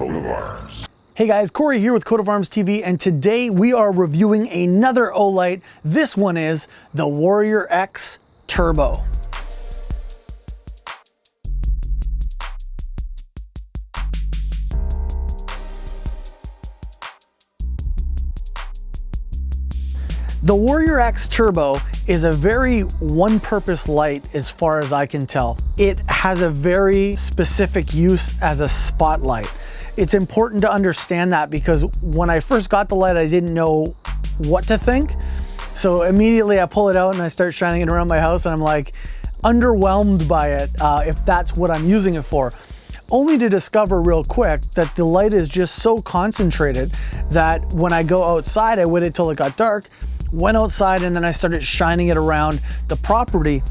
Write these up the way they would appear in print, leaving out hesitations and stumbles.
Coat of Arms. Hey guys, Corey here with Coat of Arms TV, and today we are reviewing another Olight. This one is the Warrior X Turbo. The Warrior X Turbo is a very one-purpose light as far as I can tell. It has a very specific use as a spotlight. It's important to understand that because when I first got the light, I didn't know what to think. So immediately I pull it out and I start shining it around my house, and I'm like underwhelmed by it if that's what I'm using it for. Only to discover real quick that the light is just so concentrated that when I go outside, I waited till it got dark, went outside, and then I started shining it around the property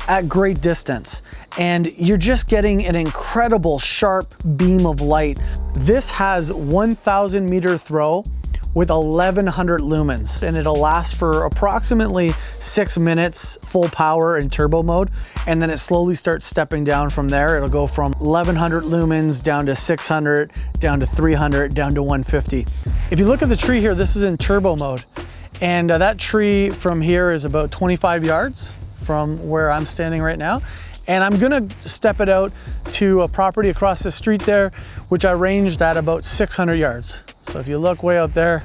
at great distance. And you're just getting an incredible sharp beam of light. This has 1,000 meter throw with 1,100 lumens, and it'll last for approximately 6 minutes full power in turbo mode, and then it slowly starts stepping down from there. It'll go from 1,100 lumens down to 600, down to 300, down to 150. If you look at the tree here, this is in turbo mode, and that tree from here is about 25 yards from where I'm standing right now. And I'm gonna step it out to a property across the street there, which I ranged at about 600 yards. So if you look way out there,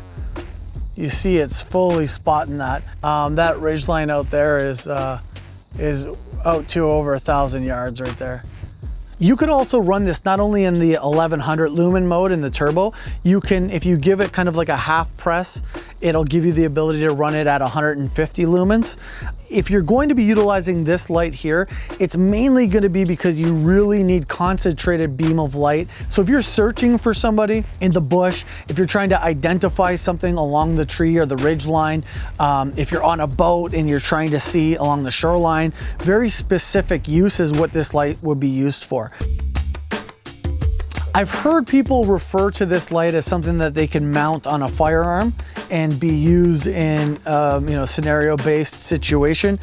you see it's fully spotting that. That ridgeline out there is out to over 1,000 yards right there. You could also run this not only in the 1,100 lumen mode in the turbo, you can, if you give it kind of like a half press, it'll give you the ability to run it at 150 lumens. If you're going to be utilizing this light here, it's mainly going to be because you really need concentrated beam of light. So if you're searching for somebody in the bush, if you're trying to identify something along the tree or the ridge line, if you're on a boat and you're trying to see along the shoreline, very specific use is what this light would be used for. I've heard people refer to this light as something that they can mount on a firearm and be used in scenario-based situation.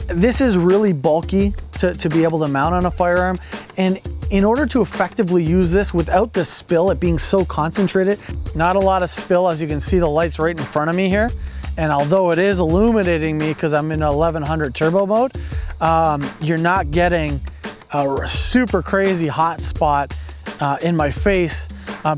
This is really bulky to be able to mount on a firearm, and in order to effectively use this without the spill, it being so concentrated, not a lot of spill, as you can see the light's right in front of me here, and although it is illuminating me because I'm in 1,100 turbo mode, you're not getting a super crazy hot spot in my face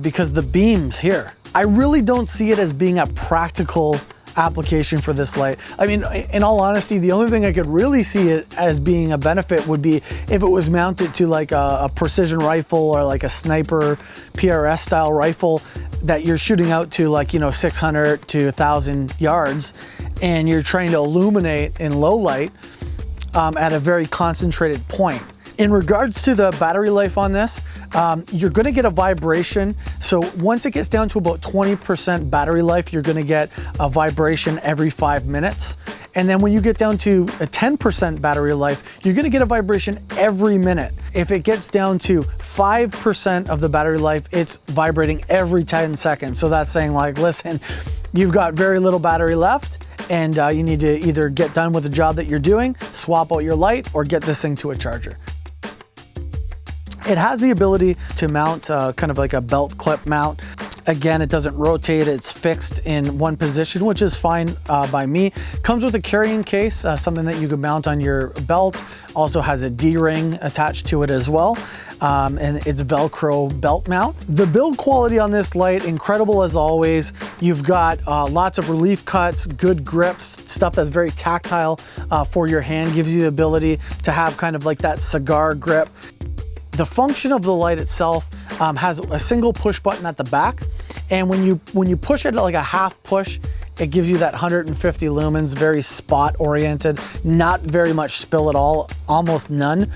because the beams here. I really don't see it as being a practical application for this light. I mean, in all honesty, the only thing I could really see it as being a benefit would be if it was mounted to like a precision rifle or like a sniper PRS style rifle that you're shooting out to, like, 600 to 1,000 yards, and you're trying to illuminate in low light at a very concentrated point. In regards to the battery life on this, you're gonna get a vibration. So once it gets down to about 20% battery life, you're gonna get a vibration every 5 minutes. And then when you get down to a 10% battery life, you're gonna get a vibration every minute. If it gets down to 5% of the battery life, it's vibrating every 10 seconds. So that's saying, like, listen, you've got very little battery left, and you need to either get done with the job that you're doing, swap out your light, or get this thing to a charger. It has the ability to mount kind of like a belt clip mount. Again, it doesn't rotate, it's fixed in one position, which is fine by me. Comes with a carrying case, something that you can mount on your belt. Also has a D-ring attached to it as well. And it's Velcro belt mount. The build quality on this light, incredible as always. You've got lots of relief cuts, good grips, stuff that's very tactile for your hand, gives you the ability to have kind of like that cigar grip. The function of the light itself has a single push button at the back, and when you push it like a half push, it gives you that 150 lumens, very spot oriented, not very much spill at all, almost none,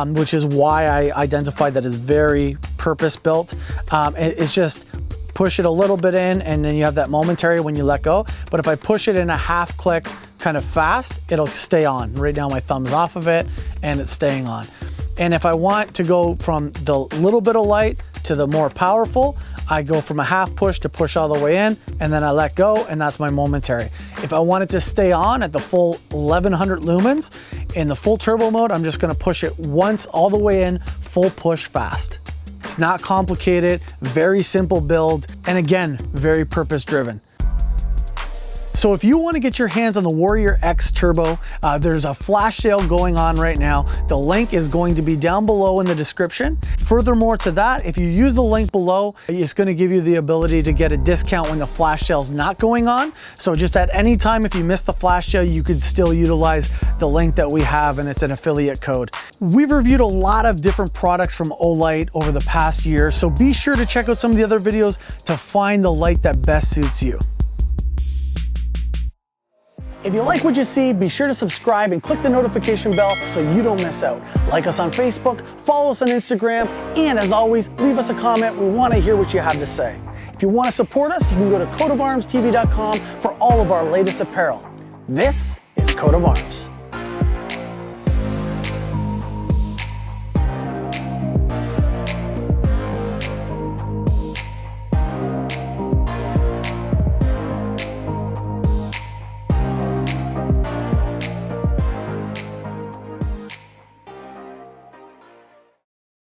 which is why I identified that as very purpose built. It's just push it a little bit in, and then you have that momentary when you let go. But if I push it in a half click kind of fast, it'll stay on. Right now my thumb's off of it and it's staying on. And if I want to go from the little bit of light to the more powerful, I go from a half push to push all the way in, and then I let go, and that's my momentary. If I want it to stay on at the full 1100 lumens in the full turbo mode, I'm just gonna push it once all the way in, full push fast. It's It's not complicated, very simple build, and again, very purpose driven. So if you want to get your hands on the Warrior X Turbo, there's a flash sale going on right now. The link is going to be down below in the description. Furthermore to that, if you use the link below, it's going to give you the ability to get a discount when the flash sale's not going on. So just at any time, if you miss the flash sale, you could still utilize the link that we have, and it's an affiliate code. We've reviewed a lot of different products from Olight over the past year, so be sure to check out some of the other videos to find the light that best suits you. If you like what you see, be sure to subscribe and click the notification bell so you don't miss out. Like us on Facebook, follow us on Instagram, and as always, leave us a comment. We want to hear what you have to say. If you want to support us, you can go to coatofarmstv.com for all of our latest apparel. This is Coat of Arms.